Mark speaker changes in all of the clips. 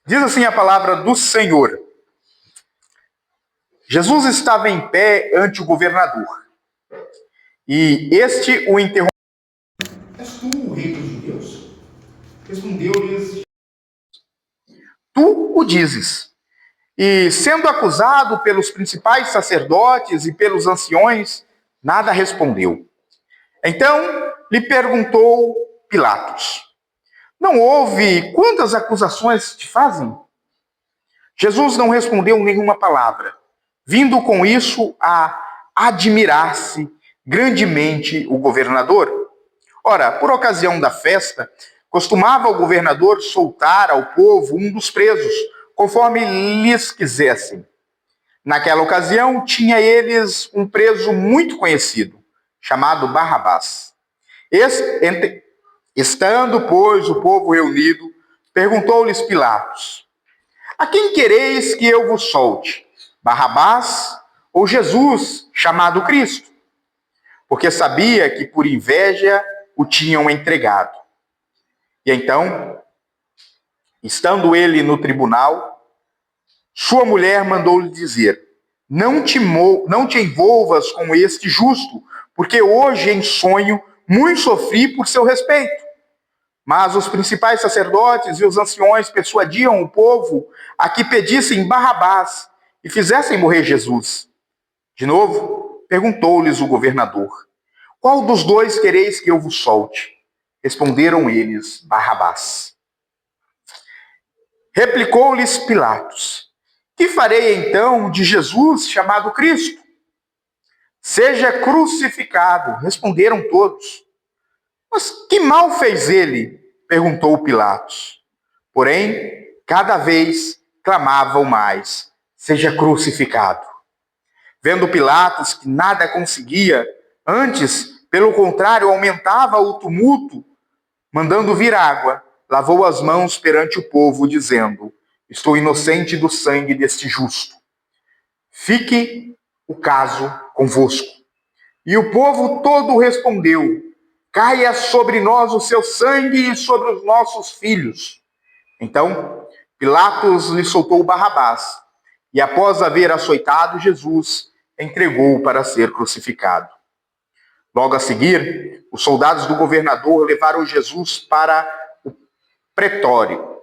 Speaker 1: Diz assim a palavra do Senhor. Jesus estava em pé ante o governador, e este o interrompeu. És tu o rei dos judeus? Respondeu-lhes: Tu o dizes. E, sendo acusado pelos principais sacerdotes e pelos anciões, nada respondeu. Então lhe perguntou Pilatos: Não ouve quantas acusações te fazem? Jesus não respondeu nenhuma palavra, vindo com isso a admirar-se grandemente o governador. Ora, por ocasião da festa, costumava o governador soltar ao povo um dos presos, conforme lhes quisessem. Naquela ocasião, tinha eles um preso muito conhecido, chamado Barrabás. Estando, pois, o povo reunido, perguntou-lhes Pilatos: A quem quereis que eu vos solte? Barrabás ou Jesus, chamado Cristo? Porque sabia que por inveja o tinham entregado. E então, estando ele no tribunal, sua mulher mandou-lhe dizer: Não te envolvas com este justo, porque hoje em sonho muito sofri por seu respeito. Mas os principais sacerdotes e os anciões persuadiam o povo a que pedissem Barrabás e fizessem morrer Jesus. De novo, perguntou-lhes o governador: Qual dos dois quereis que eu vos solte? Responderam eles: Barrabás. Replicou-lhes Pilatos: Que farei então de Jesus chamado Cristo? Seja crucificado, responderam todos. Mas que mal fez ele? Perguntou Pilatos. Porém, cada vez clamavam mais: Seja crucificado. Vendo Pilatos que nada conseguia, antes, pelo contrário, aumentava o tumulto, mandando vir água, lavou as mãos perante o povo, dizendo: Estou inocente do sangue deste justo. Fique o caso convosco. E o povo todo respondeu: Caia sobre nós o seu sangue e sobre os nossos filhos. Então, Pilatos lhe soltou Barrabás, e após haver açoitado Jesus, entregou-o para ser crucificado. Logo a seguir, os soldados do governador levaram Jesus para o pretório.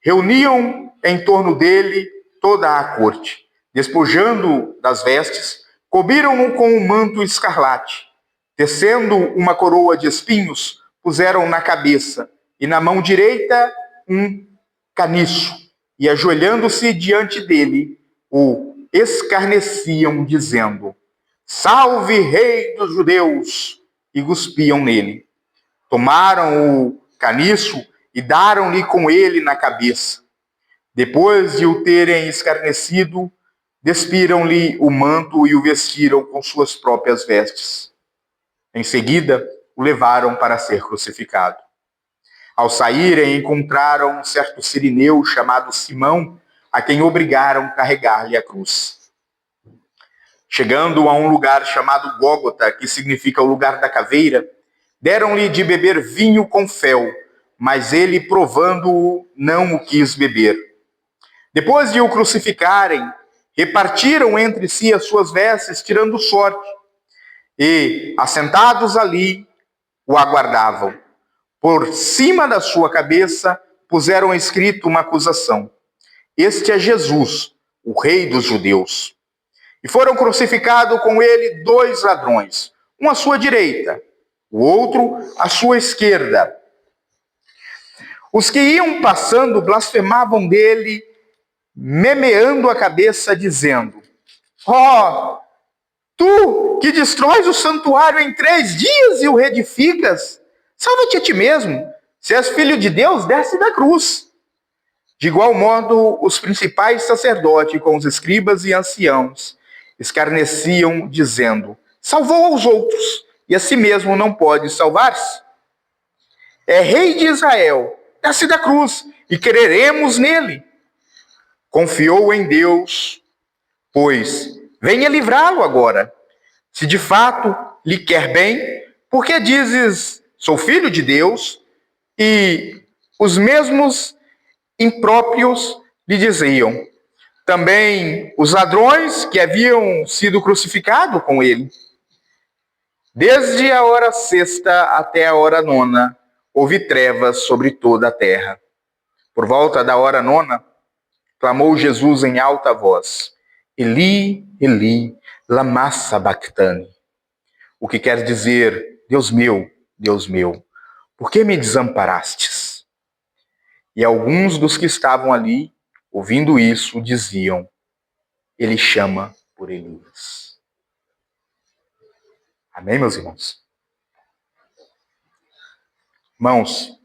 Speaker 1: Reuniam em torno dele toda a corte. Despojando das vestes, cobriram-no com um manto escarlate. Tecendo uma coroa de espinhos, puseram na cabeça, e na mão direita um caniço. E ajoelhando-se diante dele, o escarneciam, dizendo: Salve, rei dos judeus! E cuspiam nele. Tomaram o caniço e deram-lhe com ele na cabeça. Depois de o terem escarnecido, despiram-lhe o manto e o vestiram com suas próprias vestes. Em seguida, o levaram para ser crucificado. Ao saírem, encontraram um certo sirineu chamado Simão, a quem obrigaram a carregar-lhe a cruz. Chegando a um lugar chamado Gólgota, que significa o lugar da caveira, deram-lhe de beber vinho com fel, mas ele, provando-o, não o quis beber. Depois de o crucificarem, repartiram entre si as suas vestes, tirando sorte, e, assentados ali, o aguardavam. Por cima da sua cabeça, puseram escrito uma acusação: Este é Jesus, o rei dos judeus. E foram crucificados com ele 2 ladrões, um à sua direita, o outro à sua esquerda. Os que iam passando blasfemavam dele, meneando a cabeça, dizendo: Tu que destróis o santuário em 3 dias e o reedificas, salva-te a ti mesmo. Se és filho de Deus, desce da cruz. De igual modo, os principais sacerdotes com os escribas e anciãos escarneciam, dizendo: Salvou aos outros, e a si mesmo não pode salvar-se. É rei de Israel, desce da cruz, e creremos nele. Confiou em Deus, pois venha livrá-lo agora. Se de fato lhe quer bem, por que dizes: Sou filho de Deus? E os mesmos impróprios lhe diziam. Também os ladrões que haviam sido crucificados com ele. Desde a hora sexta até a hora nona, houve trevas sobre toda a terra. Por volta da hora nona, clamou Jesus em alta voz: Eli, Eli, lama sabachthani. O que quer dizer: Deus meu, por que me desamparastes? E alguns dos que estavam ali, ouvindo isso, diziam: Ele chama por Elias. Amém, meus irmãos? Irmãos,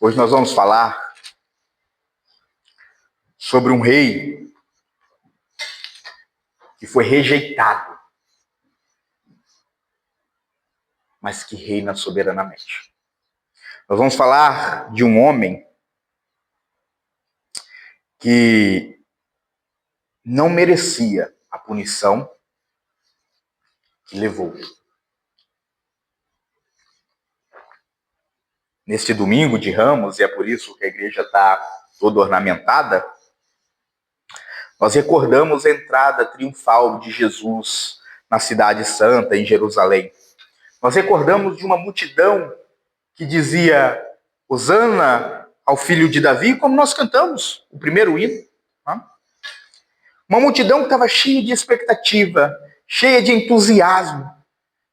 Speaker 1: hoje nós vamos falar sobre um rei que foi rejeitado, mas que reina soberanamente. Nós vamos falar de um homem que não merecia a punição que levou. Neste domingo de Ramos, e é por isso que a igreja está toda ornamentada, nós recordamos a entrada triunfal de Jesus na Cidade Santa, em Jerusalém. Nós recordamos de uma multidão que dizia Hosana ao filho de Davi, como nós cantamos o primeiro hino. Uma multidão que estava cheia de expectativa, cheia de entusiasmo,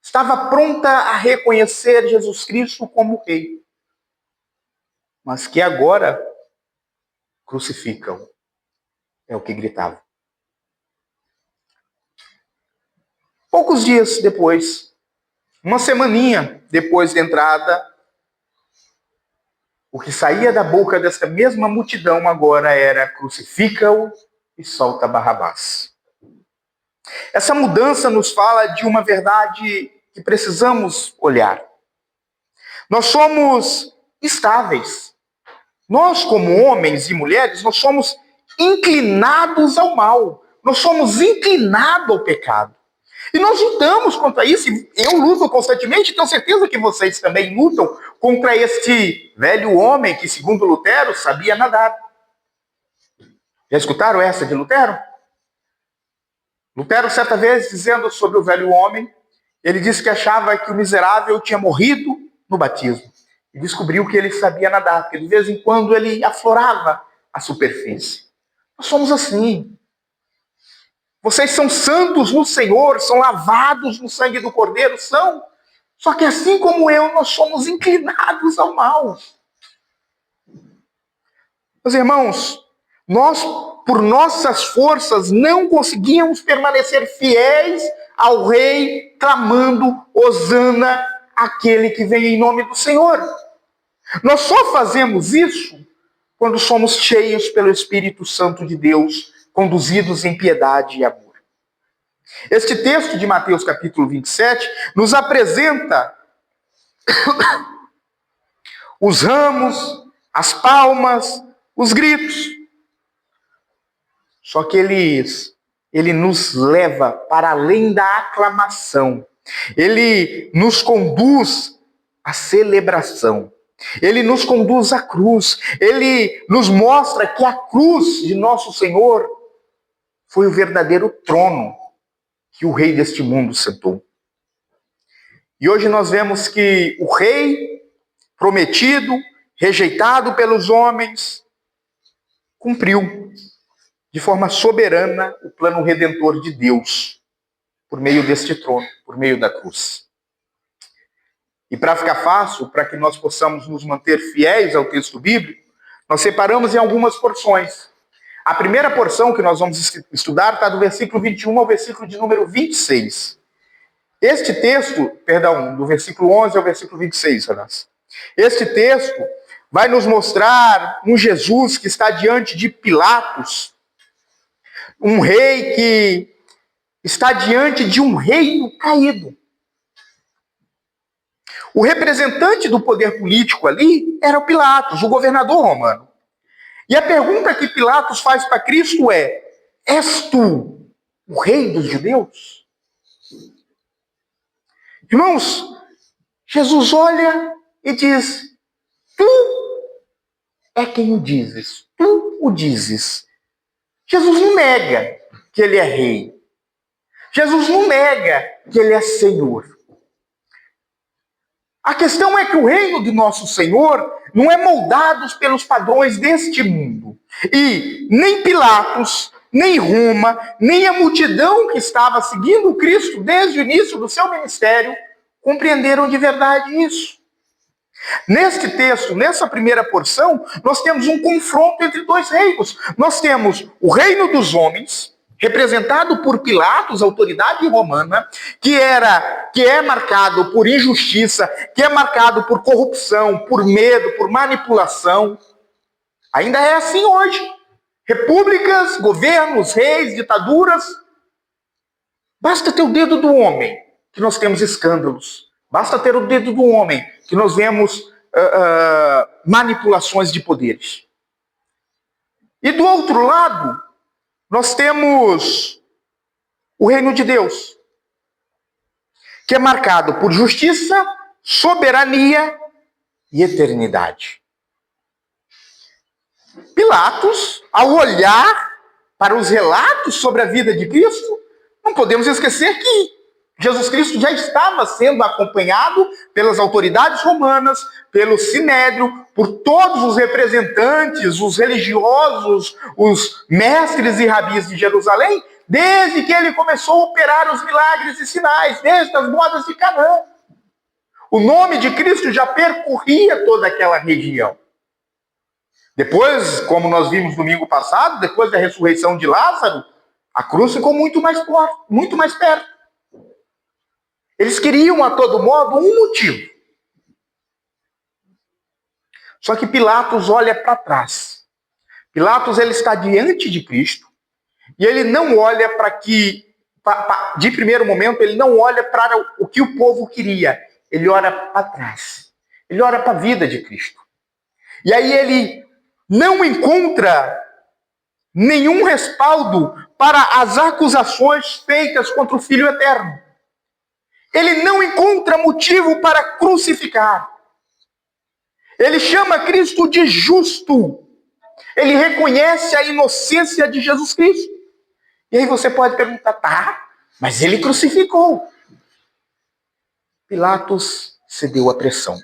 Speaker 1: estava pronta a reconhecer Jesus Cristo como rei, mas que agora crucificam. É o que gritava. Poucos dias depois, uma semaninha depois da entrada, o que saía da boca dessa mesma multidão agora era: crucifica-o e solta Barrabás. Essa mudança nos fala de uma verdade que precisamos olhar. Nós somos estáveis. Nós, como homens e mulheres, nós somos inclinados ao mal. Nós somos inclinados ao pecado. E nós lutamos contra isso. Eu luto constantemente, tenho certeza que vocês também lutam contra este velho homem que, segundo Lutero, sabia nadar. Já escutaram essa de Lutero? Lutero, certa vez, dizendo sobre o velho homem, ele disse que achava que o miserável tinha morrido no batismo. E descobriu que ele sabia nadar, porque de vez em quando ele aflorava a superfície. Nós somos assim. Vocês são santos no Senhor, são lavados no sangue do Cordeiro, são. Só que assim como eu, nós somos inclinados ao mal. Meus irmãos, nós, por nossas forças, não conseguíamos permanecer fiéis ao Rei, clamando Hosana, aquele que vem em nome do Senhor. Nós só fazemos isso quando somos cheios pelo Espírito Santo de Deus, conduzidos em piedade e amor. Este texto de Mateus capítulo 27 nos apresenta os ramos, as palmas, os gritos. Só que ele nos leva para além da aclamação. Ele nos conduz à celebração. Ele nos conduz à cruz. Ele nos mostra que a cruz de nosso Senhor foi o verdadeiro trono que o rei deste mundo sentou. E hoje nós vemos que o rei prometido, rejeitado pelos homens, cumpriu de forma soberana o plano redentor de Deus por meio deste trono, por meio da cruz. E para ficar fácil, para que nós possamos nos manter fiéis ao texto bíblico, nós separamos em algumas porções. A primeira porção que nós vamos estudar está do versículo 21 ao versículo de número 26. Este texto, do versículo 11 ao versículo 26, aliás. Este texto vai nos mostrar um Jesus que está diante de Pilatos, um rei que está diante de um reino caído. O representante do poder político ali era o Pilatos, o governador romano. E a pergunta que Pilatos faz para Cristo é: és tu o rei dos judeus? Irmãos, Jesus olha e diz: é quem o dizes, tu o dizes. Jesus não nega que ele é rei. Jesus não nega que ele é Senhor. A questão é que o reino de nosso Senhor não é moldado pelos padrões deste mundo. E nem Pilatos, nem Roma, nem a multidão que estava seguindo Cristo desde o início do seu ministério compreenderam de verdade isso. Neste texto, nessa primeira porção, nós temos um confronto entre dois reinos. Nós temos o reino dos homens, representado por Pilatos, autoridade romana, que é marcado por injustiça, que é marcado por corrupção, por medo, por manipulação. Ainda é assim hoje. Repúblicas, governos, reis, ditaduras. Basta ter o dedo do homem que nós temos escândalos. Basta ter o dedo do homem que nós vemos manipulações de poderes. E do outro lado, nós temos o reino de Deus, que é marcado por justiça, soberania e eternidade. Pilatos, ao olhar para os relatos sobre a vida de Cristo, não podemos esquecer que Jesus Cristo já estava sendo acompanhado pelas autoridades romanas, pelo Sinédrio, por todos os representantes, os religiosos, os mestres e rabis de Jerusalém, desde que ele começou a operar os milagres e sinais, desde as bodas de Canaã. O nome de Cristo já percorria toda aquela região. Depois, como nós vimos domingo passado, depois da ressurreição de Lázaro, a cruz ficou muito mais perto. Eles queriam, a todo modo, um motivo. Só que Pilatos olha para trás. Pilatos, ele está diante de Cristo e ele não olha para que, de primeiro momento, ele não olha para o que o povo queria. Ele olha para trás. Ele olha para a vida de Cristo. E aí ele não encontra nenhum respaldo para as acusações feitas contra o Filho Eterno. Ele não encontra motivo para crucificar. Ele chama Cristo de justo. Ele reconhece a inocência de Jesus Cristo. E aí você pode perguntar, tá, mas ele crucificou. Pilatos cedeu à pressão.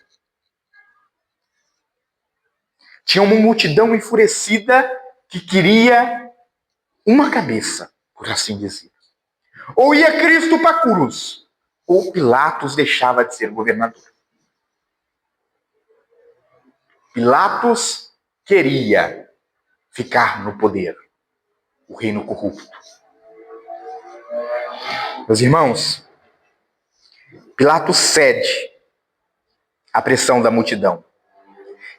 Speaker 1: Tinha uma multidão enfurecida que queria uma cabeça, por assim dizer. Ou ia Cristo para a cruz, ou Pilatos deixava de ser governador. Pilatos queria ficar no poder, o reino corrupto. Meus irmãos, Pilatos cede à pressão da multidão.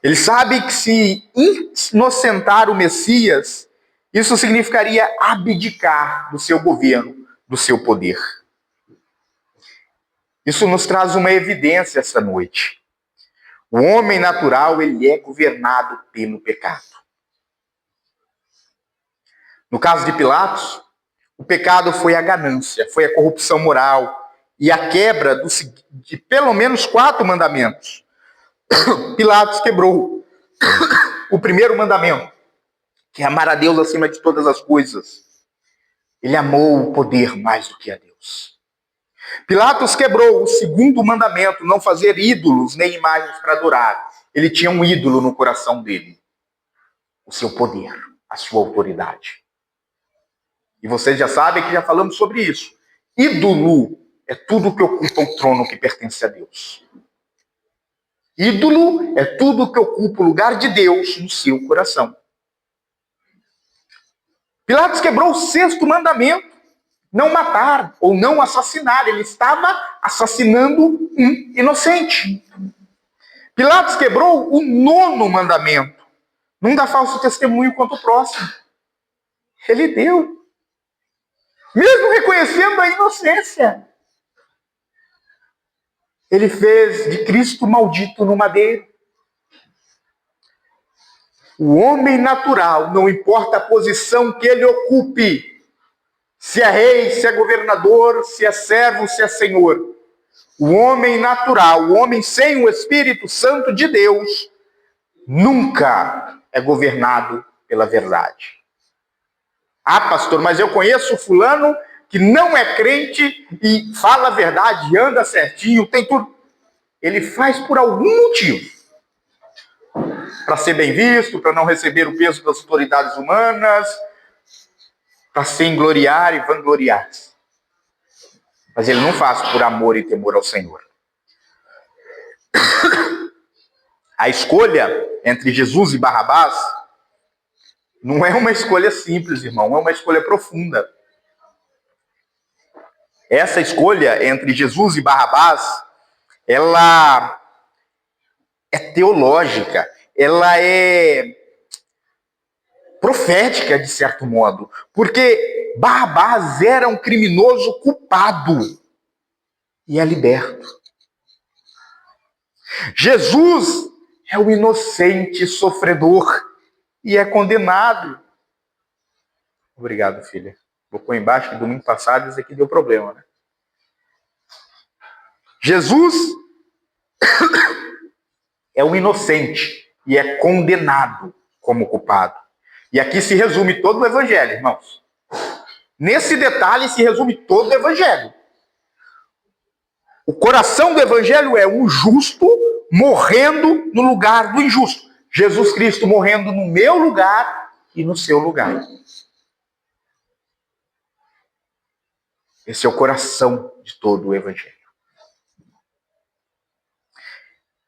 Speaker 1: Ele sabe que se inocentar o Messias, isso significaria abdicar do seu governo, do seu poder. Isso nos traz uma evidência essa noite. O homem natural, ele é governado pelo pecado. No caso de Pilatos, o pecado foi a ganância, foi a corrupção moral e a quebra de pelo menos 4 mandamentos. Pilatos quebrou o primeiro mandamento, que é amar a Deus acima de todas as coisas. Ele amou o poder mais do que a Deus. Pilatos quebrou o segundo mandamento, não fazer ídolos nem imagens para adorar. Ele tinha um ídolo no coração dele. O seu poder, a sua autoridade. E vocês já sabem que já falamos sobre isso. Ídolo é tudo que ocupa o trono que pertence a Deus. Ídolo é tudo que ocupa o lugar de Deus no seu coração. Pilatos quebrou o 6º mandamento, não matar ou não assassinar. Ele estava assassinando um inocente. Pilatos quebrou o 9º mandamento, não dá falso testemunho contra o próximo. Ele deu. Mesmo reconhecendo a inocência. Ele fez de Cristo maldito no madeiro. O homem natural, não importa a posição que ele ocupe, se é rei, se é governador, se é servo, se é senhor. O homem natural, o homem sem o Espírito Santo de Deus, nunca é governado pela verdade. Ah, pastor, mas eu conheço fulano que não é crente e fala a verdade, anda certinho, tem tudo. Ele faz por algum motivo. Para ser bem visto, para não receber o peso das autoridades humanas, para se engloriar e vangloriar-se. Mas ele não faz por amor e temor ao Senhor. A escolha entre Jesus e Barrabás não é uma escolha simples, irmão, é uma escolha profunda. Essa escolha entre Jesus e Barrabás, ela é teológica, ela é profética, de certo modo, porque Barrabás era um criminoso culpado e é liberto. Jesus é o inocente sofredor e é condenado. Obrigado, filha. Vou pôr embaixo que domingo passado isso aqui deu problema, né? Jesus é o inocente e é condenado como culpado. E aqui se resume todo o evangelho, irmãos. Nesse detalhe se resume todo o evangelho. O coração do evangelho é o justo morrendo no lugar do injusto. Jesus Cristo morrendo no meu lugar e no seu lugar. Esse é o coração de todo o evangelho.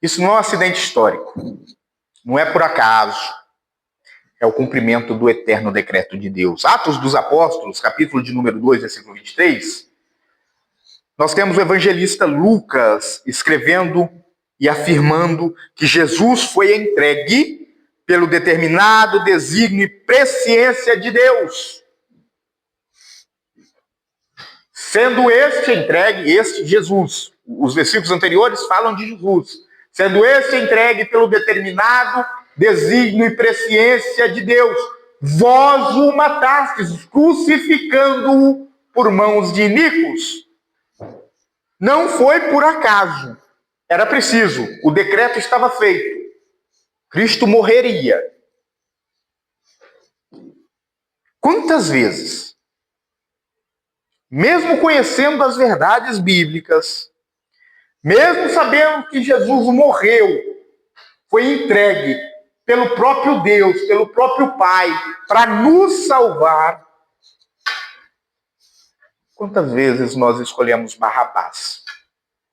Speaker 1: Isso não é um acidente histórico. Não é por acaso. É o cumprimento do eterno decreto de Deus. Atos dos Apóstolos, capítulo de número 2, versículo 23. Nós temos o evangelista Lucas escrevendo e afirmando que Jesus foi entregue pelo determinado desígnio e presciência de Deus. Sendo este entregue, este Jesus. Os versículos anteriores falam de Jesus. Sendo este entregue pelo determinado desígnio e presciência de Deus. Vós o matastes, crucificando-o por mãos de iníquos. Não foi por acaso. Era preciso. O decreto estava feito. Cristo morreria. Quantas vezes, mesmo conhecendo as verdades bíblicas, mesmo sabendo que Jesus morreu, foi entregue pelo próprio Deus, pelo próprio Pai, para nos salvar, quantas vezes nós escolhemos Barrabás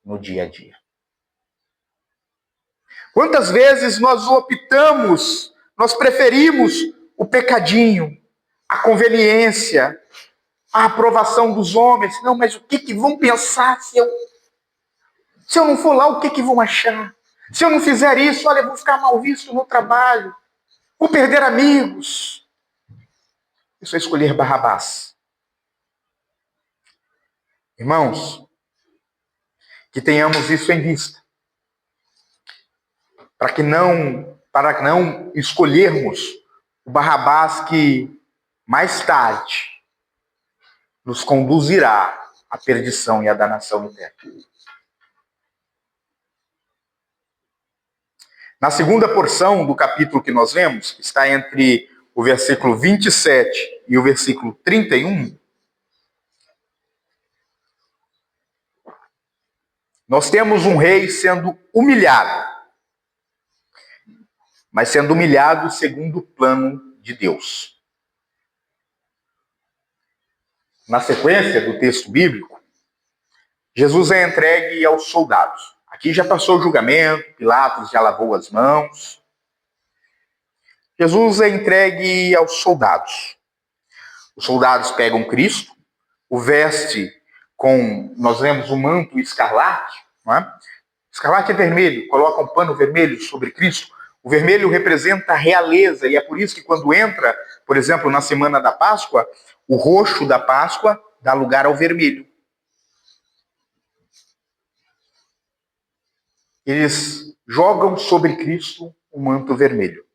Speaker 1: no dia a dia? Quantas vezes nós optamos, nós preferimos o pecadinho, a conveniência, a aprovação dos homens? Não, mas o que vão pensar se eu não for lá, o que vão achar? Se eu não fizer isso, olha, eu vou ficar mal visto no trabalho, vou perder amigos. Isso é escolher Barrabás. Irmãos, que tenhamos isso em vista. Para que não escolhermos o Barrabás que mais tarde nos conduzirá à perdição e à danação eterna. Na segunda porção do capítulo que nós lemos, que está entre o versículo 27 e o versículo 31, nós temos um rei sendo humilhado, mas sendo humilhado segundo o plano de Deus. Na sequência do texto bíblico, Jesus é entregue aos soldados. Aqui já passou o julgamento, Pilatos já lavou as mãos. Jesus é entregue aos soldados. Os soldados pegam Cristo, o veste com, nós vemos o manto escarlate, não é? Escarlate é vermelho, colocam um pano vermelho sobre Cristo. O vermelho representa a realeza, e é por isso que quando entra, por exemplo, na semana da Páscoa, o roxo da Páscoa dá lugar ao vermelho. Eles jogam sobre Cristo o manto vermelho.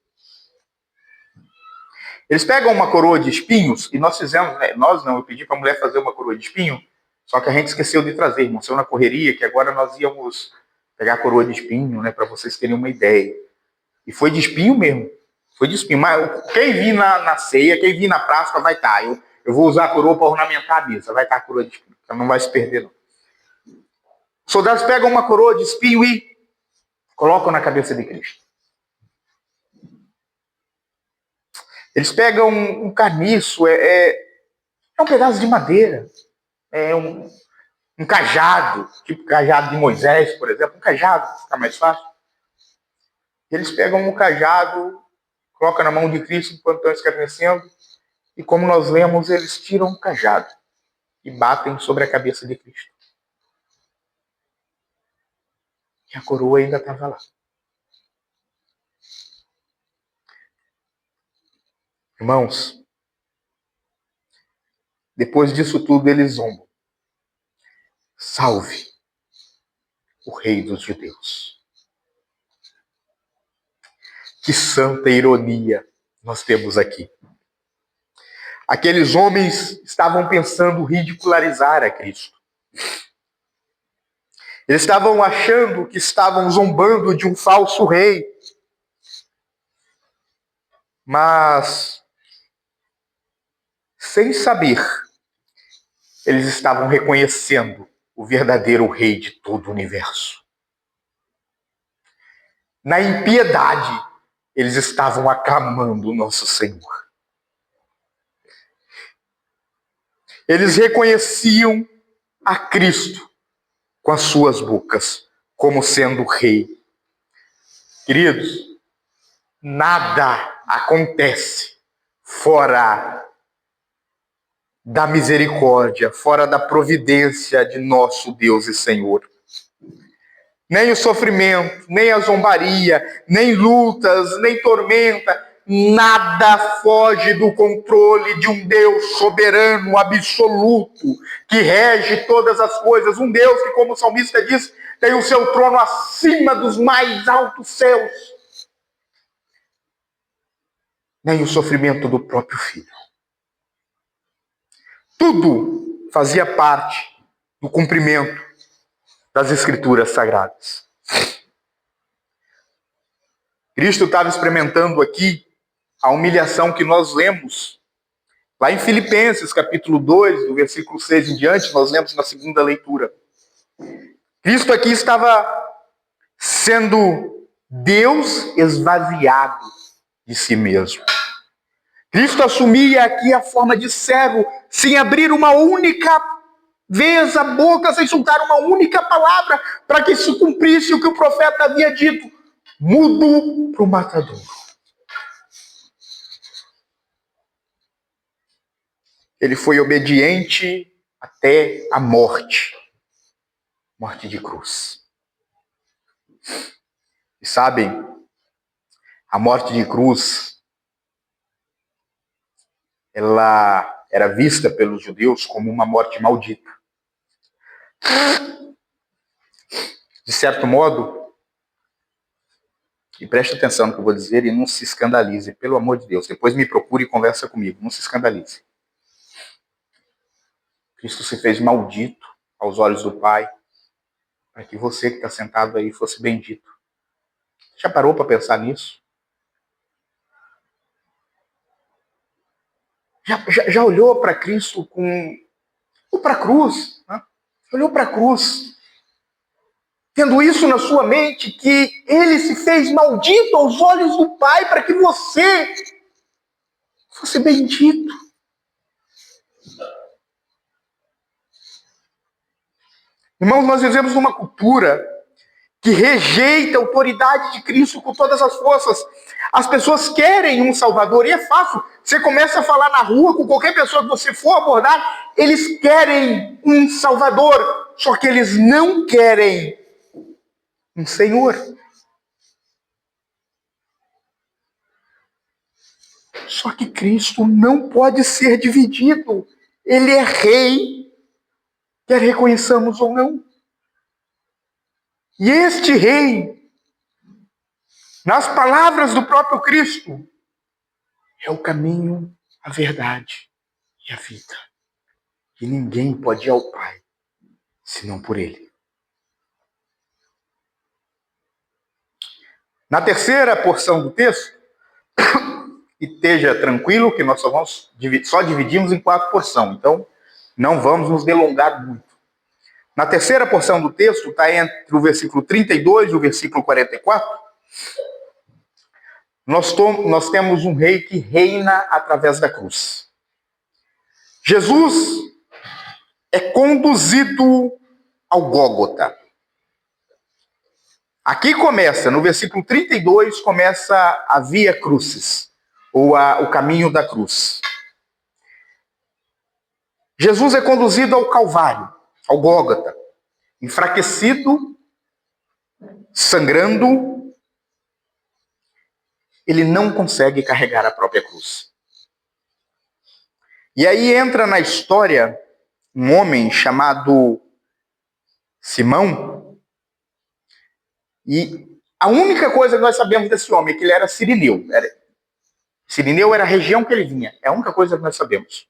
Speaker 1: Eles pegam uma coroa de espinhos, e nós não, eu pedi para a mulher fazer uma coroa de espinho, só que a gente esqueceu de trazer, irmão, saiu na correria, que agora nós íamos pegar a coroa de espinho, né, para vocês terem uma ideia. E foi de espinho mesmo. Foi de espinho. Mas quem vir na ceia, quem vir na Páscoa vai estar. Eu vou usar a coroa para ornamentar a mesa. Vai estar a coroa de espinho. Ela não vai se perder, não. Os soldados pegam uma coroa de espinho e colocam na cabeça de Cristo. Eles pegam um caniço, é um pedaço de madeira. É um cajado, tipo cajado de Moisés, por exemplo. Um cajado, fica mais fácil. Eles pegam um cajado, colocam na mão de Cristo enquanto estão escarnecendo. E como nós lemos, eles tiram o cajado e batem sobre a cabeça de Cristo. E a coroa ainda estava lá. Irmãos, depois disso tudo eles zombam. Salve o Rei dos Judeus. Que santa ironia nós temos aqui. Aqueles homens estavam pensando ridicularizar a Cristo. Eles estavam achando que estavam zombando de um falso rei. Mas, sem saber, eles estavam reconhecendo o verdadeiro rei de todo o universo. Na impiedade, eles estavam aclamando o nosso Senhor. Eles reconheciam a Cristo com as suas bocas como sendo rei. Queridos, nada acontece fora da misericórdia, fora da providência de nosso Deus e Senhor. Nem o sofrimento, nem a zombaria, nem lutas, nem tormenta, nada foge do controle de um Deus soberano, absoluto, que rege todas as coisas. Um Deus que, como o salmista diz, tem o seu trono acima dos mais altos céus. Nem o sofrimento do próprio Filho. Tudo fazia parte do cumprimento das Escrituras Sagradas. Cristo estava experimentando aqui a humilhação que nós lemos lá em Filipenses, capítulo 2, do versículo 6 em diante, nós lemos na segunda leitura. Cristo aqui estava sendo Deus esvaziado de si mesmo. Cristo assumia aqui a forma de servo, sem abrir uma única vez a boca, sem soltar uma única palavra, para que se cumprisse o que o profeta havia dito: mudo para o matador. Ele foi obediente até a morte. Morte de cruz. E sabem, a morte de cruz, ela era vista pelos judeus como uma morte maldita. De certo modo, e preste atenção no que eu vou dizer e não se escandalize, pelo amor de Deus. Depois me procure e conversa comigo, não se escandalize. Cristo se fez maldito aos olhos do Pai, para que você que está sentado aí fosse bendito. Já parou para pensar nisso? Já olhou para Cristo ou para a cruz? Né? Olhou para a cruz, tendo isso na sua mente, que ele se fez maldito aos olhos do Pai para que você fosse bendito. Irmãos, nós vivemos numa cultura que rejeita a autoridade de Cristo com todas as forças. As pessoas querem um Salvador, e é fácil. Você começa a falar na rua com qualquer pessoa que você for abordar, eles querem um Salvador, só que eles não querem um Senhor. Só que Cristo não pode ser dividido. Ele é rei, quer reconheçamos ou não. E este rei, nas palavras do próprio Cristo, é o caminho, a verdade e a vida. E ninguém pode ir ao Pai, senão por Ele. Na terceira porção do texto, E esteja tranquilo que nós só dividimos em 4 porções, então não vamos nos delongar muito. Na terceira porção do texto, está entre o versículo 32 e o versículo 44, nós temos um rei que reina através da cruz. Jesus é conduzido ao Gólgota. Aqui começa, no versículo 32, começa a Via Crucis, ou o caminho da cruz. Jesus é conduzido ao Calvário, ao Gólgota, enfraquecido, sangrando, ele não consegue carregar a própria cruz. E aí entra na história um homem chamado Simão, e a única coisa que nós sabemos desse homem é que ele era sirineu. Sirineu era a região que ele vinha, é a única coisa que nós sabemos.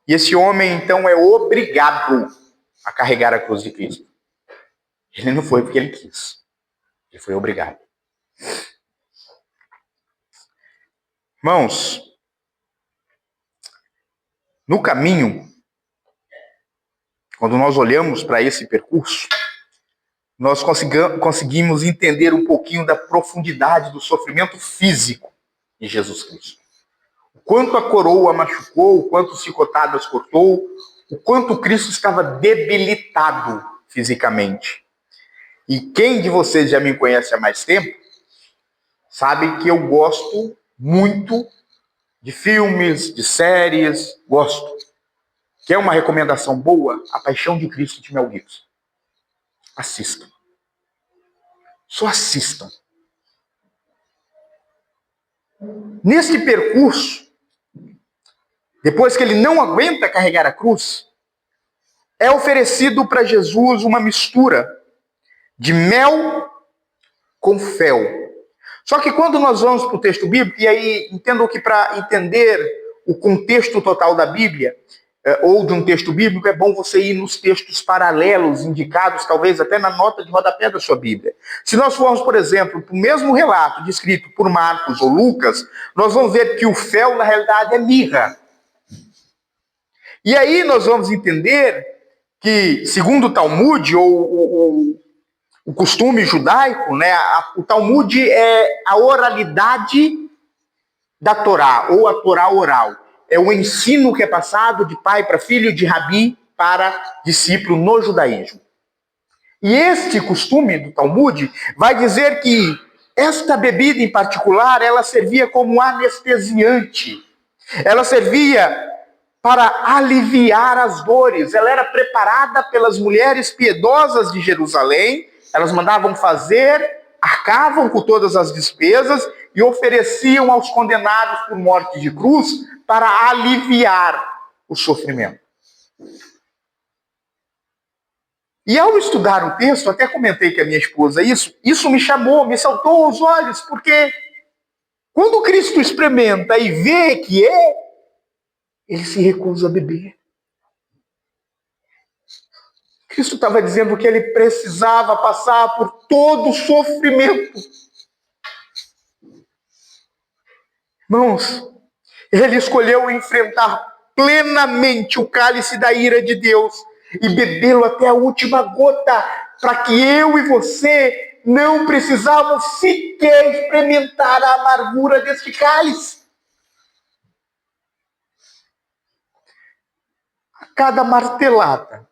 Speaker 1: E esse homem, então, é obrigado a carregar a cruz de Cristo. Ele não foi porque ele quis, ele foi obrigado. Irmãos, no caminho, quando nós olhamos para esse percurso, nós conseguimos entender um pouquinho da profundidade do sofrimento físico de Jesus Cristo. O quanto a coroa machucou, o quanto chicotadas cortou, o quanto Cristo estava debilitado fisicamente. E quem de vocês já me conhece há mais tempo, sabe que eu gosto muito de filmes, de séries, gosto. Quer uma recomendação boa? A Paixão de Cristo de Mel Gibson. Assistam. Só assistam. Neste percurso, depois que ele não aguenta carregar a cruz, é oferecido para Jesus uma mistura de mel com fel. Só que quando nós vamos para o texto bíblico, e aí entendo que para entender o contexto total da Bíblia, ou de um texto bíblico, é bom você ir nos textos paralelos, indicados talvez até na nota de rodapé da sua Bíblia. Se nós formos, por exemplo, para o mesmo relato descrito por Marcos ou Lucas, nós vamos ver que o fel, na realidade, é mirra. E aí nós vamos entender que, segundo o Talmud, ou o costume judaico, né, o Talmud é a oralidade da Torá, ou a Torá oral. É o ensino que é passado de pai para filho, de rabi para discípulo no judaísmo. E este costume do Talmud vai dizer que esta bebida em particular, ela servia como anestesiante. Ela servia para aliviar as dores. Ela era preparada pelas mulheres piedosas de Jerusalém. Elas mandavam fazer, arcavam com todas as despesas e ofereciam aos condenados por morte de cruz para aliviar o sofrimento. E ao estudar o texto, até comentei com a minha esposa isso me saltou aos olhos, porque quando Cristo experimenta e vê que ele se recusa a beber. Cristo estava dizendo que ele precisava passar por todo o sofrimento. Irmãos, ele escolheu enfrentar plenamente o cálice da ira de Deus e bebê-lo até a última gota, para que eu e você não precisávamos sequer experimentar a amargura deste cálice. A cada martelada,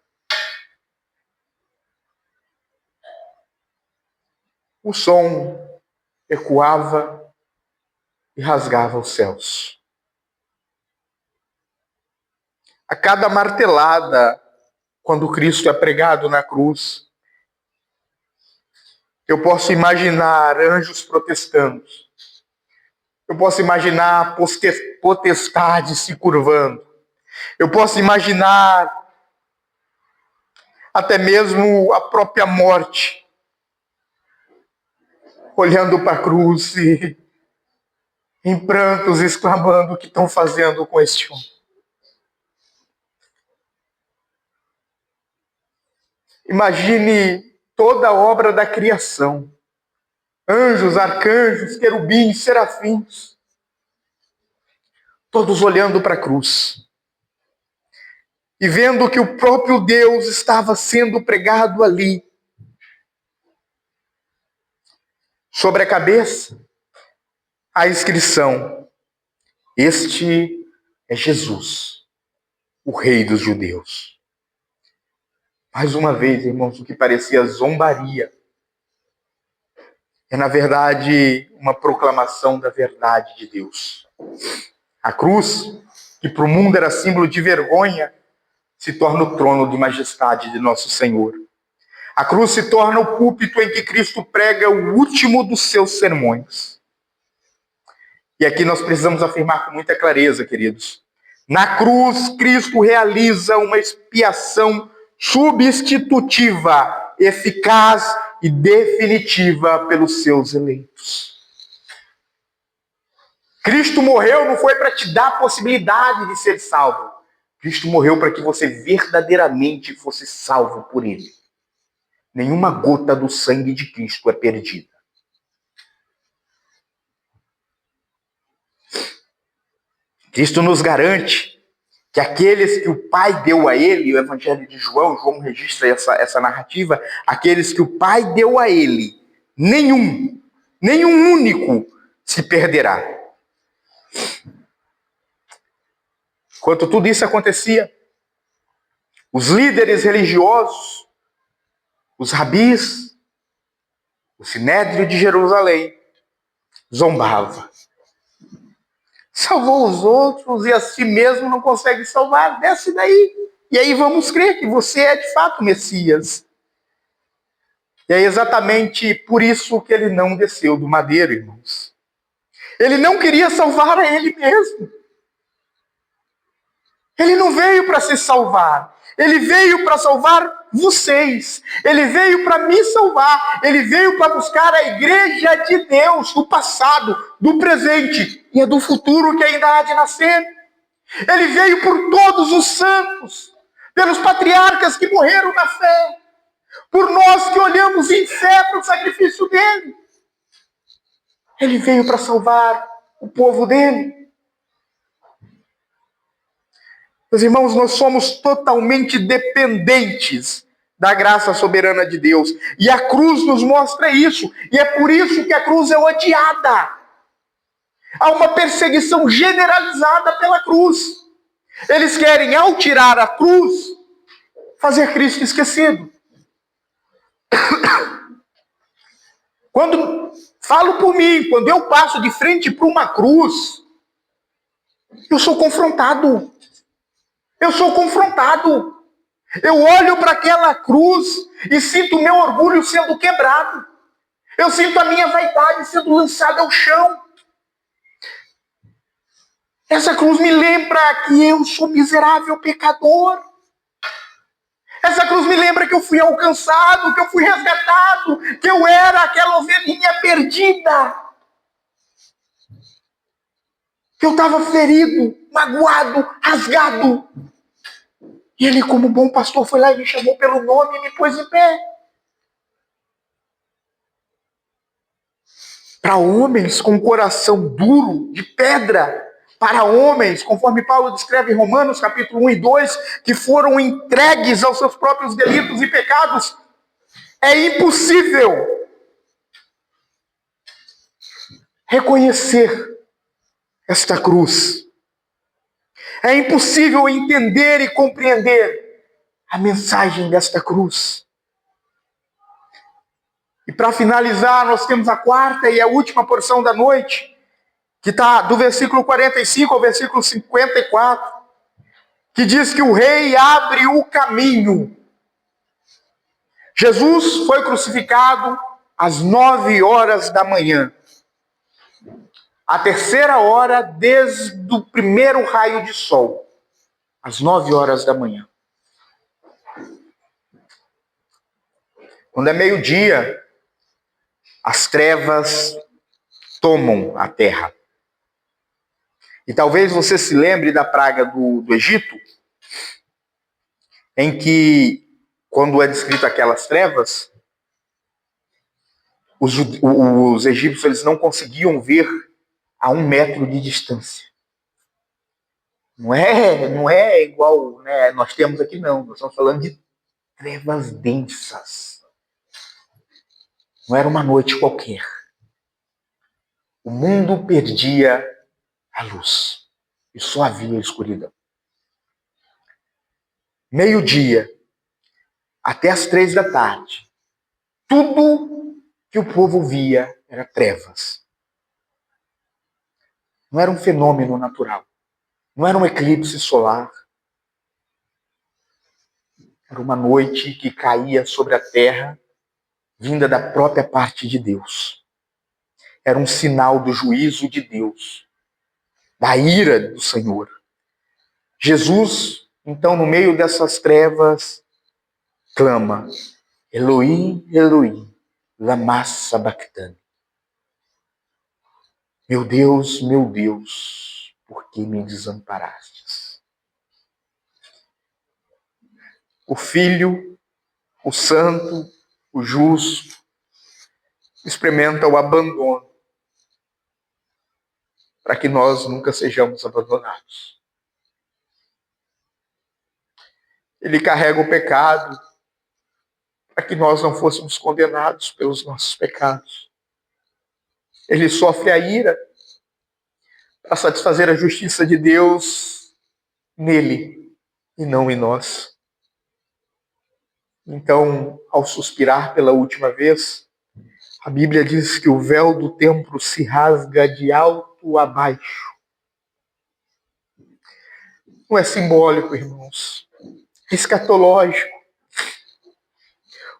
Speaker 1: o som ecoava e rasgava os céus. A cada martelada, quando Cristo é pregado na cruz, eu posso imaginar anjos protestando. Eu posso imaginar potestades se curvando. Eu posso imaginar até mesmo a própria morte olhando para a cruz e em prantos exclamando o que estão fazendo com este homem. Imagine toda a obra da criação Anjos, arcanjos, querubins, serafins, todos olhando para a cruz e vendo que o próprio Deus estava sendo pregado ali. Sobre a cabeça, a inscrição: Este é Jesus, o Rei dos Judeus. Mais uma vez, irmãos, o que parecia zombaria é, na verdade, uma proclamação da verdade de Deus. A cruz, que para o mundo era símbolo de vergonha, se torna o trono de majestade de nosso Senhor. A cruz se torna o púlpito em que Cristo prega o último dos seus sermões. E aqui nós precisamos afirmar com muita clareza, queridos. Na cruz, Cristo realiza uma expiação substitutiva, eficaz e definitiva pelos seus eleitos. Cristo morreu não foi para te dar a possibilidade de ser salvo. Cristo morreu para que você verdadeiramente fosse salvo por Ele. Nenhuma gota do sangue de Cristo é perdida. Cristo nos garante que aqueles que o Pai deu a Ele, o Evangelho de João registra essa narrativa, aqueles que o Pai deu a Ele, nenhum único se perderá. Enquanto tudo isso acontecia, os líderes religiosos, os rabis, o Sinédrio de Jerusalém, zombava. Salvou os outros e a si mesmo não consegue salvar, desce daí. E aí vamos crer que você é de fato o Messias. E é exatamente por isso que ele não desceu do madeiro, irmãos. Ele não queria salvar a ele mesmo. Ele não veio para se salvar. Ele veio para salvar vocês. Ele veio para me salvar. Ele veio para buscar a igreja de Deus do passado, do presente e do futuro que ainda há de nascer. Ele veio por todos os santos, pelos patriarcas que morreram na fé, por nós que olhamos em fé para o sacrifício dele. Ele veio para salvar o povo dele. Meus irmãos, nós somos totalmente dependentes da graça soberana de Deus. E a cruz nos mostra isso. E é por isso que a cruz é odiada. Há uma perseguição generalizada pela cruz. Eles querem, ao tirar a cruz, fazer Cristo esquecido. Quando falo por mim, quando eu passo de frente para uma cruz, eu sou confrontado. Eu sou confrontado. Eu olho para aquela cruz e sinto o meu orgulho sendo quebrado. Eu sinto a minha vaidade sendo lançada ao chão. Essa cruz me lembra que eu sou miserável pecador. Essa cruz me lembra que eu fui alcançado, que eu fui resgatado, que eu era aquela ovelhinha perdida. Que eu estava ferido, magoado, rasgado. E ele, como bom pastor, foi lá e me chamou pelo nome e me pôs em pé. Para homens com coração duro, de pedra, para homens, conforme Paulo descreve em Romanos, capítulo 1 e 2, que foram entregues aos seus próprios delitos e pecados, é impossível reconhecer esta cruz. É impossível entender e compreender a mensagem desta cruz. E para finalizar, nós temos a quarta e a última porção da noite, que está do versículo 45 ao versículo 54, que diz que o rei abre o caminho. Jesus foi crucificado às 9 horas da manhã. A terceira hora desde o primeiro raio de sol. Às 9 horas da manhã. Quando é meio-dia, as trevas tomam a terra. E talvez você se lembre da praga do Egito, em que, quando é descrito aquelas trevas, Os egípcios eles não conseguiam ver a 1 metro de distância. Não é igual, né, nós temos aqui, não. Nós estamos falando de trevas densas. Não era uma noite qualquer. O mundo perdia a luz e só havia escuridão. 12:00 até as 3 da tarde, tudo que o povo via era trevas. Não era um fenômeno natural. Não era um eclipse solar. Era uma noite que caía sobre a terra, vinda da própria parte de Deus. Era um sinal do juízo de Deus, da ira do Senhor. Jesus, então, no meio dessas trevas, clama: Elohim, Elohim, lama sabachthani. Meu Deus, por que me desamparastes? O Filho, o Santo, o Justo, experimenta o abandono, para que nós nunca sejamos abandonados. Ele carrega o pecado, para que nós não fôssemos condenados pelos nossos pecados. Ele sofre a ira, para satisfazer a justiça de Deus nele e não em nós. Então, ao suspirar pela última vez, a Bíblia diz que o véu do templo se rasga de alto a baixo. Não é simbólico, irmãos. É escatológico.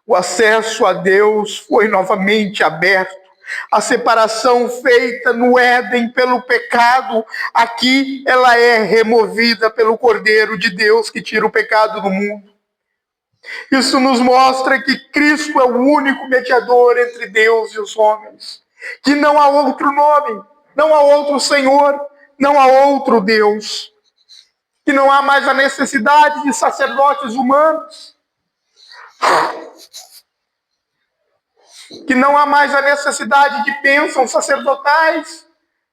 Speaker 1: O acesso a Deus foi novamente aberto. A separação feita no Éden pelo pecado, aqui ela é removida pelo Cordeiro de Deus que tira o pecado do mundo. Isso nos mostra que Cristo é o único mediador entre Deus e os homens. Que não há outro nome, não há outro Senhor, não há outro Deus. Que não há mais a necessidade de sacerdotes humanos. Que não há mais a necessidade de bênçãos sacerdotais,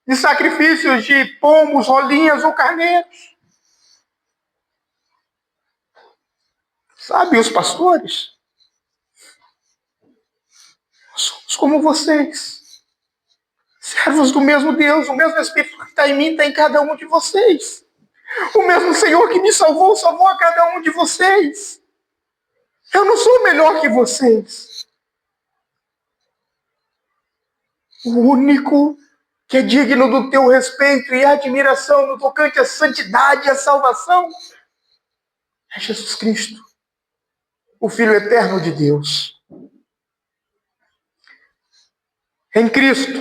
Speaker 1: de sacrifícios de pombos, rolinhas ou carneiros. Sabe, os pastores? Somos como vocês. Servos do mesmo Deus, o mesmo Espírito que está em mim está em cada um de vocês. O mesmo Senhor que me salvou, salvou a cada um de vocês. Eu não sou melhor que vocês. O único que é digno do teu respeito e admiração no tocante à santidade e à salvação é Jesus Cristo, o Filho eterno de Deus. Em Cristo,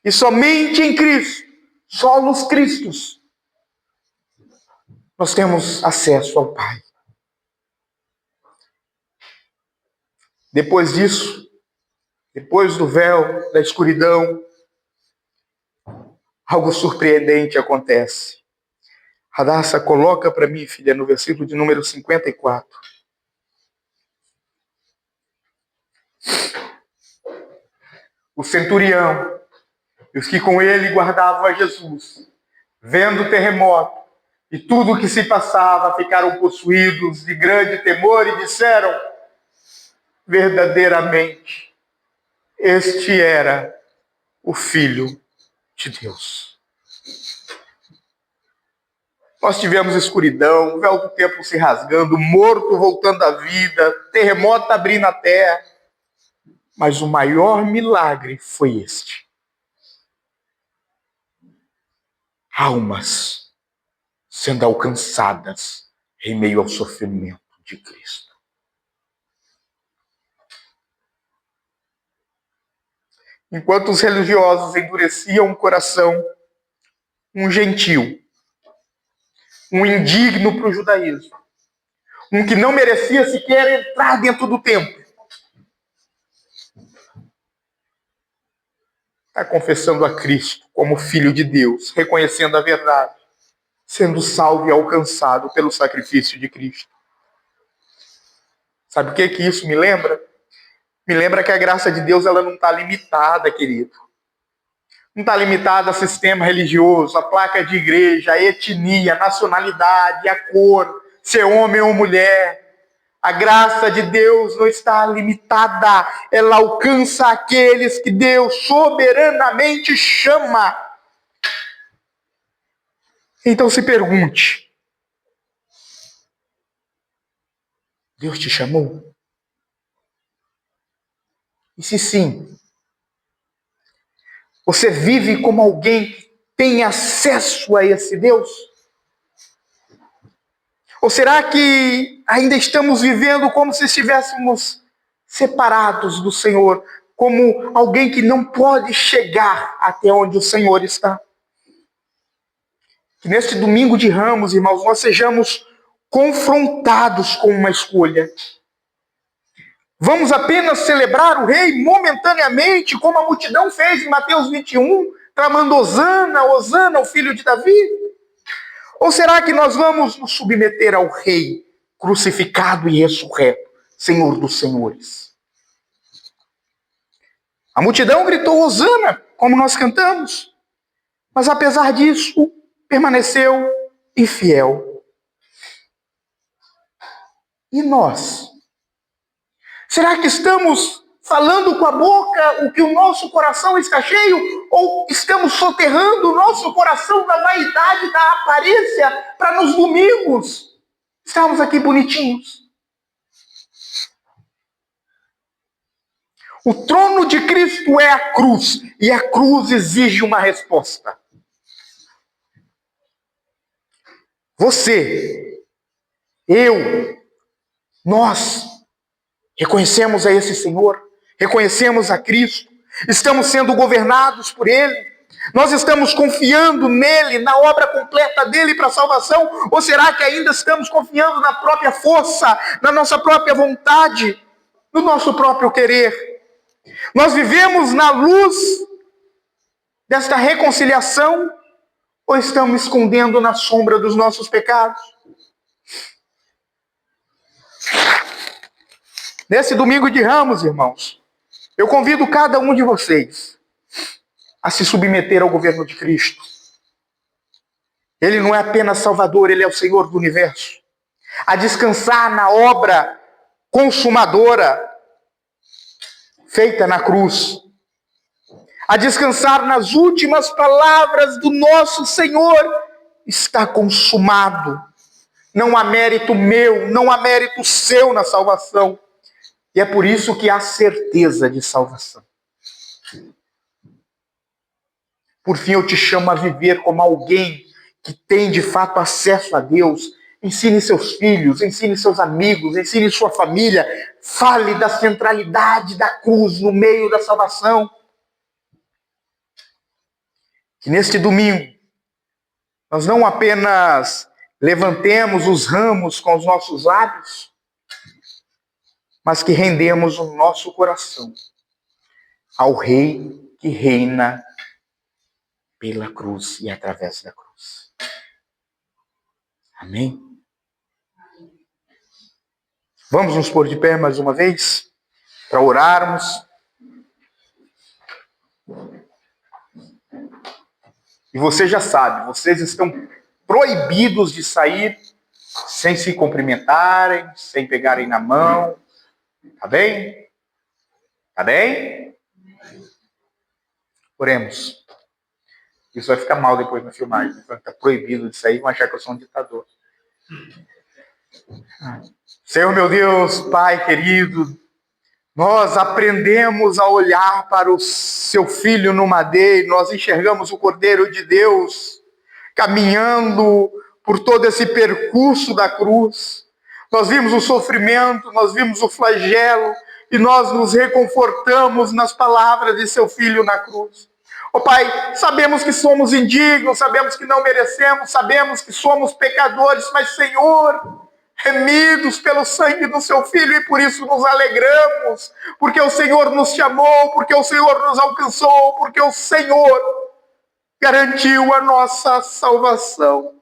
Speaker 1: e somente em Cristo, só nos Cristos, nós temos acesso ao Pai. Depois disso, depois do véu, da escuridão, algo surpreendente acontece. Radassa, coloca para mim, filha, no versículo de número 54. O centurião e os que com ele guardavam a Jesus, vendo o terremoto e tudo o que se passava, ficaram possuídos de grande temor e disseram: verdadeiramente, este era o Filho de Deus. Nós tivemos escuridão, o véu do templo se rasgando, morto voltando à vida, terremoto abrindo a terra. Mas o maior milagre foi este: almas sendo alcançadas em meio ao sofrimento de Cristo. Enquanto os religiosos endureciam o coração, um gentil, um indigno para o judaísmo, um que não merecia sequer entrar dentro do templo, está confessando a Cristo como Filho de Deus, reconhecendo a verdade, sendo salvo e alcançado pelo sacrifício de Cristo. Sabe o que isso me lembra? Me lembra que a graça de Deus ela não está limitada, querido. Não está limitada a sistema religioso, a placa de igreja, a etnia, a nacionalidade, a cor, ser homem ou mulher. A graça de Deus não está limitada. Ela alcança aqueles que Deus soberanamente chama. Então se pergunte: Deus te chamou? E se sim, você vive como alguém que tem acesso a esse Deus? Ou será que ainda estamos vivendo como se estivéssemos separados do Senhor, como alguém que não pode chegar até onde o Senhor está? Que neste domingo de Ramos, irmãos, nós sejamos confrontados com uma escolha. Vamos apenas celebrar o Rei momentaneamente, como a multidão fez em Mateus 21, clamando Hosana, Hosana, o filho de Davi? Ou será que nós vamos nos submeter ao Rei crucificado e ressurreto, Senhor dos Senhores? A multidão gritou Hosana, como nós cantamos, mas apesar disso, permaneceu infiel. E nós? Será que estamos falando com a boca o que o nosso coração está cheio? Ou estamos soterrando o nosso coração da vaidade, da aparência, para nos domingos estarmos aqui bonitinhos? O trono de Cristo é a cruz, e a cruz exige uma resposta. Você, eu, nós reconhecemos a esse Senhor, reconhecemos a Cristo, estamos sendo governados por Ele, nós estamos confiando nele, na obra completa dele para a salvação, ou será que ainda estamos confiando na própria força, na nossa própria vontade, no nosso próprio querer? Nós vivemos na luz desta reconciliação ou estamos escondendo na sombra dos nossos pecados? Nesse domingo de Ramos, irmãos, eu convido cada um de vocês a se submeter ao governo de Cristo. Ele não é apenas Salvador, Ele é o Senhor do universo. A descansar na obra consumadora feita na cruz. A descansar nas últimas palavras do nosso Senhor. Está consumado. Não há mérito meu, não há mérito seu na salvação. E é por isso que há certeza de salvação. Por fim, eu te chamo a viver como alguém que tem de fato acesso a Deus. Ensine seus filhos, ensine seus amigos, ensine sua família. Fale da centralidade da cruz no meio da salvação. Que neste domingo, nós não apenas levantemos os ramos com os nossos lábios, mas que rendemos o nosso coração ao Rei que reina pela cruz e através da cruz. Amém? Vamos nos pôr de pé mais uma vez para orarmos. E você já sabe, vocês estão proibidos de sair sem se cumprimentarem, sem pegarem na mão. Tá bem? Tá bem? Oremos. Isso vai ficar mal depois na filmagem. Está proibido de sair, vão achar que eu sou um ditador. Senhor meu Deus, Pai querido, nós aprendemos a olhar para o seu Filho no madeiro, nós enxergamos o Cordeiro de Deus caminhando por todo esse percurso da cruz. Nós vimos o sofrimento, nós vimos o flagelo e nós nos reconfortamos nas palavras de seu Filho na cruz. Ó Pai, sabemos que somos indignos, sabemos que não merecemos, sabemos que somos pecadores, mas Senhor, remidos pelo sangue do seu Filho, e por isso nos alegramos, porque o Senhor nos chamou, porque o Senhor nos alcançou, porque o Senhor garantiu a nossa salvação.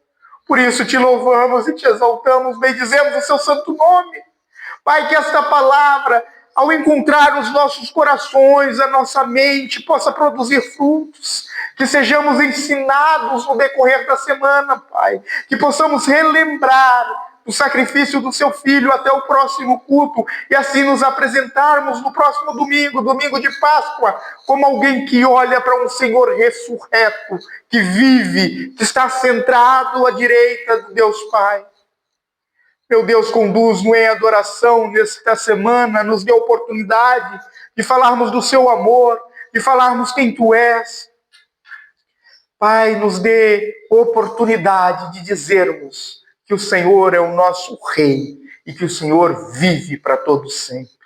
Speaker 1: Por isso te louvamos e te exaltamos, bendizemos o seu santo nome. Pai, que esta palavra ao encontrar os nossos corações, a nossa mente possa produzir frutos, que sejamos ensinados no decorrer da semana, Pai, que possamos relembrar o sacrifício do seu Filho até o próximo culto, e assim nos apresentarmos no próximo domingo, domingo de Páscoa, como alguém que olha para um Senhor ressurreto, que vive, que está centrado à direita do Deus Pai. Meu Deus, conduz-nos em adoração nesta semana, nos dê a oportunidade de falarmos do seu amor, de falarmos quem tu és. Pai, nos dê oportunidade de dizermos que o Senhor é o nosso Rei e que o Senhor vive para todo sempre.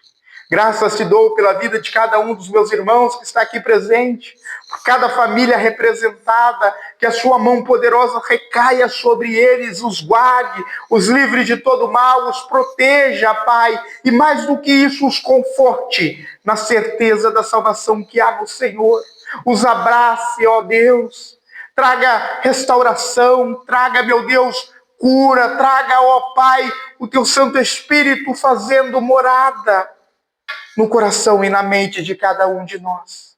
Speaker 1: Graças te dou pela vida de cada um dos meus irmãos que está aqui presente, por cada família representada, que a sua mão poderosa recaia sobre eles, os guarde, os livre de todo mal, os proteja, Pai, e mais do que isso, os conforte na certeza da salvação que há no Senhor. Os abrace, ó Deus, traga restauração, traga, meu Deus, cura, traga, ó Pai, o teu Santo Espírito fazendo morada no coração e na mente de cada um de nós.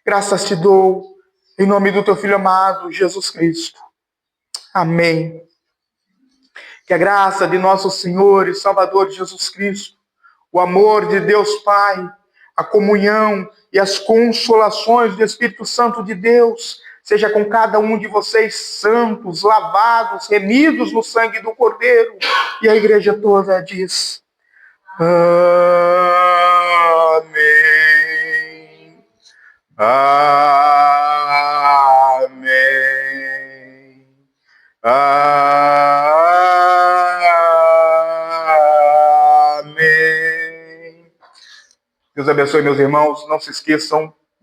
Speaker 1: Graças te dou, em nome do teu Filho amado, Jesus Cristo. Amém. Que a graça de nosso Senhor e Salvador Jesus Cristo, o amor de Deus Pai, a comunhão e as consolações do Espírito Santo de Deus, seja com cada um de vocês santos, lavados, remidos no sangue do Cordeiro. E a igreja toda diz: Amém. Amém. Amém. Deus abençoe, meus irmãos. Não se esqueçam